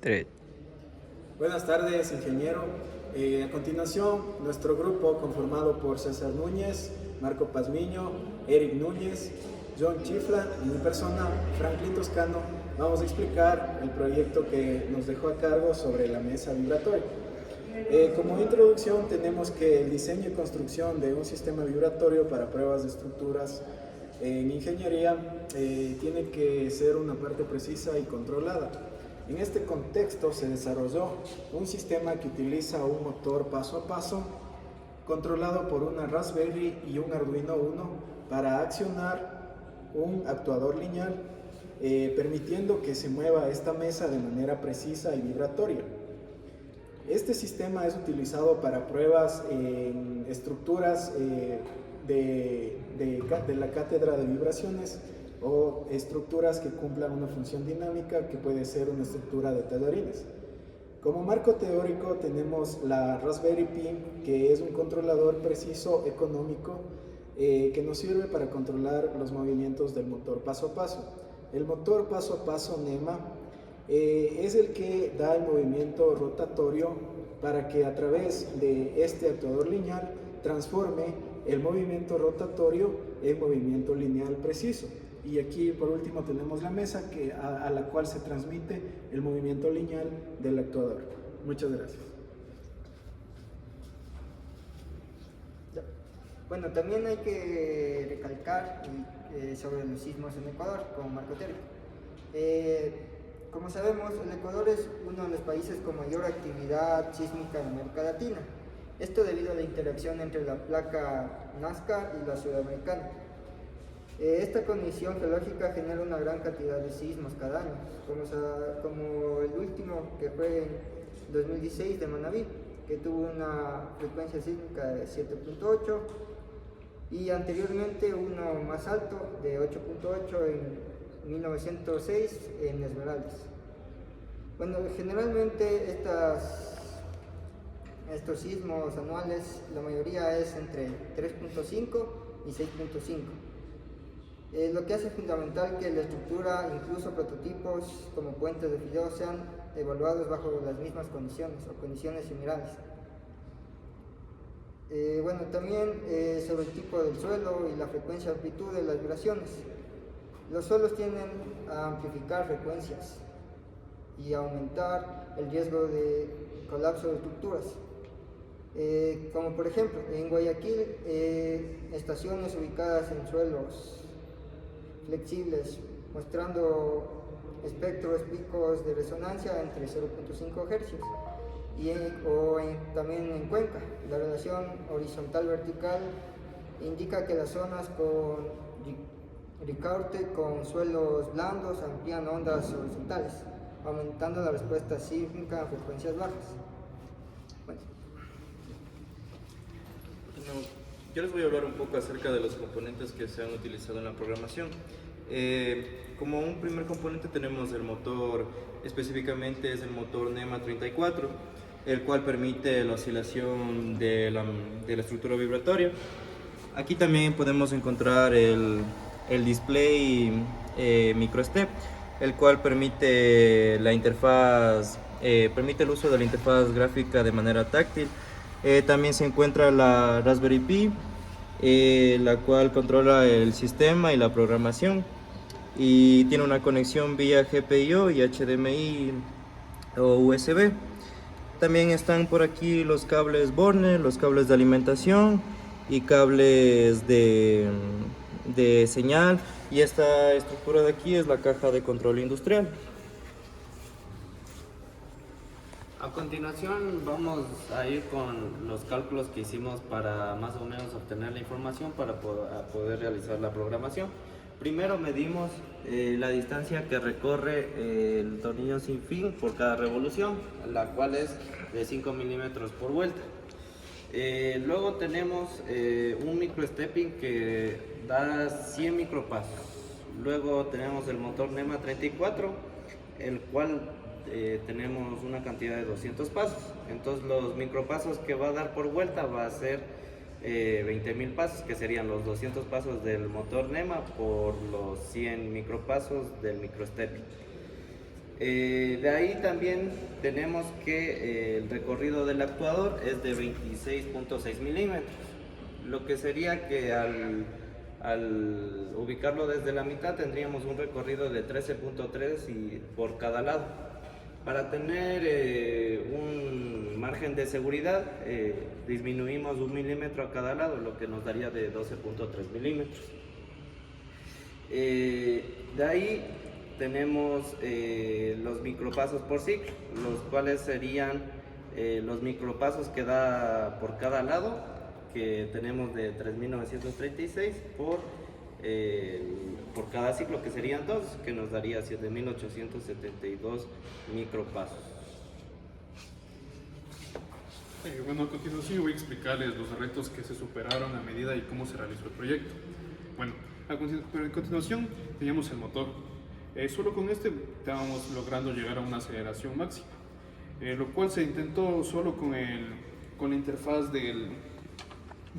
Tres. Buenas tardes, ingeniero. A continuación, nuestro grupo, conformado por César Núñez, Marco Pazmiño, Eric Núñez, John Chifla y mi persona, Franklin Toscano, vamos a explicar el proyecto que nos dejó a cargo sobre la mesa vibratoria. Como introducción, tenemos que el diseño y construcción de un sistema vibratorio para pruebas de estructuras en ingeniería tiene que ser una parte precisa y controlada. En este contexto se desarrolló un sistema que utiliza un motor paso a paso controlado por una Raspberry y un Arduino Uno para accionar un actuador lineal, permitiendo que se mueva esta mesa de manera precisa y vibratoria. Este sistema es utilizado para pruebas en estructuras de la cátedra de vibraciones o estructuras que cumplan una función dinámica que puede ser una estructura de tallarines. Como marco teórico tenemos la Raspberry Pi, que es un controlador preciso económico que nos sirve para controlar los movimientos del motor paso a paso. El motor paso a paso NEMA es el que da el movimiento rotatorio para que a través de este actuador lineal transforme el movimiento rotatorio en movimiento lineal preciso. Y aquí por último tenemos la mesa a la cual se transmite el movimiento lineal del actuador. Muchas gracias. Bueno, también hay que recalcar sobre los sismos en Ecuador como marco teórico. Como sabemos, el Ecuador es uno de los países con mayor actividad sísmica en América Latina. Esto debido a la interacción entre la placa Nazca y la sudamericana. Esta condición geológica genera una gran cantidad de sismos cada año, como el último que fue en 2016 de Manabí, que tuvo una frecuencia sísmica de 7.8, y anteriormente uno más alto de 8.8 en 1906 en Esmeraldas. Bueno, generalmente estos sismos anuales, la mayoría es entre 3.5 y 6.5. Lo que hace fundamental que la estructura, incluso prototipos como puentes de fideo, sean evaluados bajo las mismas condiciones o condiciones similares. Bueno, también sobre el tipo del suelo y la frecuencia y amplitud de las vibraciones. Los suelos tienden a amplificar frecuencias y aumentar el riesgo de colapso de estructuras. Como por ejemplo, en Guayaquil, estaciones ubicadas en suelos flexibles, mostrando espectros picos de resonancia entre 0.5 Hz también en Cuenca. La relación horizontal-vertical indica que las zonas con ricaurte con suelos blandos amplían ondas horizontales, aumentando la respuesta sísmica a frecuencias bajas. Bueno. Yo les voy a hablar un poco acerca de los componentes que se han utilizado en la programación. Como un primer componente tenemos el motor, específicamente es el motor NEMA 34, el cual permite la oscilación de la estructura vibratoria. Aquí también podemos encontrar el display microstep, el cual permite permite el uso de la interfaz gráfica de manera táctil. También se encuentra la Raspberry Pi, la cual controla el sistema y la programación, y tiene una conexión vía GPIO y HDMI o USB. También están por aquí los cables Borne, los cables de alimentación y cables de señal, y esta estructura de aquí es la caja de control industrial. A continuación vamos a ir con los cálculos que hicimos para más o menos obtener la información para poder realizar la programación. Primero medimos la distancia que recorre el tornillo sin fin por cada revolución, la cual es de 5 milímetros por vuelta. Luego tenemos un microstepping que da 100 micropasos. Luego tenemos el motor NEMA 34, el cual tenemos una cantidad de 200 pasos. Entonces los micropasos que va a dar por vuelta va a ser 20.000 pasos, que serían los 200 pasos del motor NEMA por los 100 micropasos del microstepping. De ahí también tenemos que el recorrido del actuador es de 26.6 milímetros, lo que sería que al ubicarlo desde la mitad tendríamos un recorrido de 13.3 y por cada lado. Para tener un margen de seguridad disminuimos 1 milímetro a cada lado, lo que nos daría de 12.3 milímetros. De ahí tenemos los micropasos por ciclo, los cuales serían los micropasos que da por cada lado, que tenemos de 3.936 por cada ciclo, que serían 2, que nos daría 7.872 micropasos. Bueno, a continuación voy a explicarles los retos que se superaron a medida y cómo se realizó el proyecto. Bueno, a continuación teníamos el motor. Solo con este estábamos logrando llegar a una aceleración máxima, lo cual se intentó solo con la interfaz de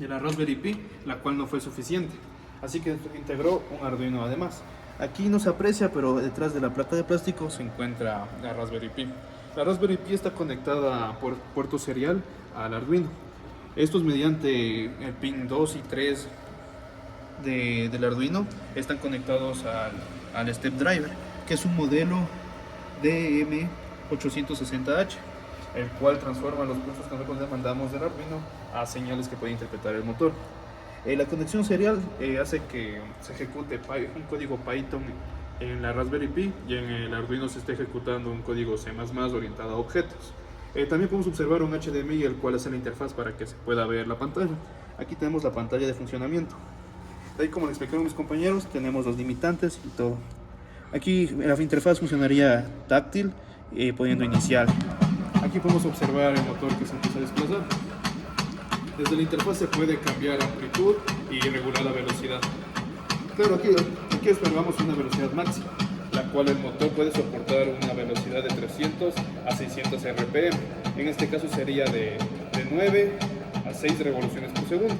la Raspberry Pi, la cual no fue suficiente. Así que integró un Arduino además. Aquí no se aprecia, pero detrás de la placa de plástico se encuentra la Raspberry Pi. La Raspberry Pi está conectada por puerto serial al Arduino. Estos mediante el pin 2 y 3 del Arduino están conectados al Step Driver, que es un modelo DM860H, el cual transforma los pulsos que nosotros mandamos del Arduino a señales que puede interpretar el motor. La conexión serial hace que se ejecute un código Python en la Raspberry Pi y en el Arduino se está ejecutando un código C++ orientado a objetos. También podemos observar un HDMI, el cual hace la interfaz para que se pueda ver la pantalla. Aquí tenemos la pantalla de funcionamiento. De ahí, como le explicaron mis compañeros, tenemos los limitantes y todo. Aquí la interfaz funcionaría táctil, poniendo inicial. Aquí podemos observar el motor que se empieza a desplazar. Desde la interfaz se puede cambiar la amplitud y regular la velocidad. Claro, aquí observamos una velocidad máxima, la cual el motor puede soportar una velocidad de 300 a 600 RPM. En este caso sería de 9 a 6 revoluciones por segundo.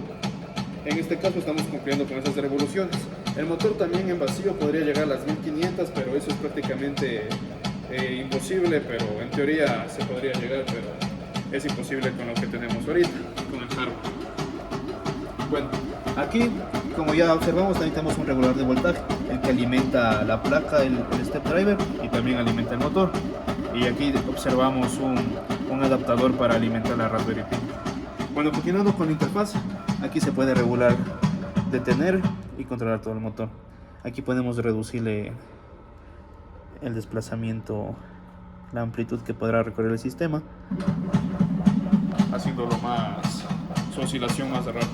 En este caso estamos cumpliendo con esas revoluciones. El motor también en vacío podría llegar a las 1500, pero eso es prácticamente imposible, pero en teoría se podría llegar, pero es imposible con lo que tenemos ahorita, con el hardware. Bueno, aquí, como ya observamos, también tenemos un regulador de voltaje, el que alimenta la placa, el step driver, y también alimenta el motor. Y aquí observamos un adaptador para alimentar la Raspberry Pi. Bueno, continuando con la interfaz, aquí se puede regular, detener y controlar todo el motor. Aquí podemos reducirle el desplazamiento, la amplitud que podrá recorrer el sistema, haciéndolo su oscilación más rápida.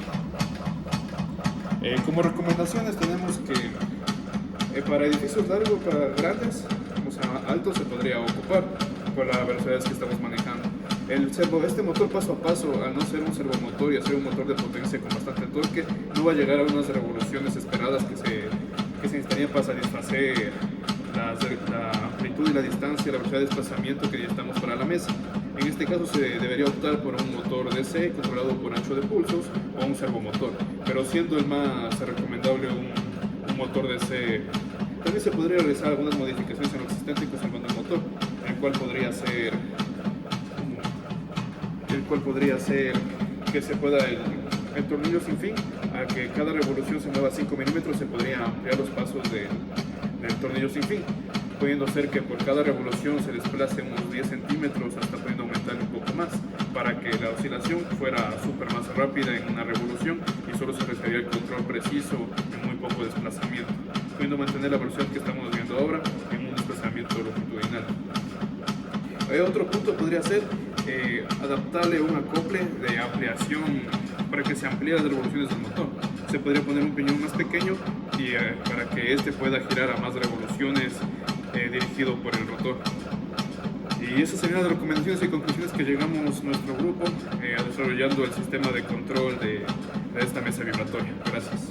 Como recomendaciones tenemos que para edificios largos, para grandes, o sea, altos, se podría ocupar por las velocidades que estamos manejando. Este motor paso a paso, al no ser un servomotor y a ser un motor de potencia con bastante torque, no va a llegar a unas revoluciones esperadas que se necesitarían para satisfacer la amplitud y la distancia, la velocidad de desplazamiento que ya estamos para la mesa. En este caso se debería optar por un motor DC controlado por ancho de pulsos o un servomotor, pero siendo el más recomendable un motor DC. También se podría realizar algunas modificaciones en lo existente conservando el motor, el cual podría ser que se pueda el tornillo sin fin, a que cada revolución se mueva 5 milímetros, se podría ampliar los pasos del tornillo sin fin, pudiendo ser que por cada revolución se desplace unos 10 centímetros hasta pudiendo aumentar un poco más, para que la oscilación fuera súper más rápida en una revolución y solo se requería el control preciso en muy poco desplazamiento, pudiendo mantener la velocidad que estamos viendo ahora en un desplazamiento longitudinal. Otro punto podría ser adaptarle un acople de ampliación para que se amplíe las revoluciones del motor. Se podría poner un piñón más pequeño y para que este pueda girar a más revoluciones dirigido por el rotor. Y esas serían las recomendaciones y conclusiones que llegamos nuestro grupo desarrollando el sistema de control de esta mesa vibratoria. Gracias.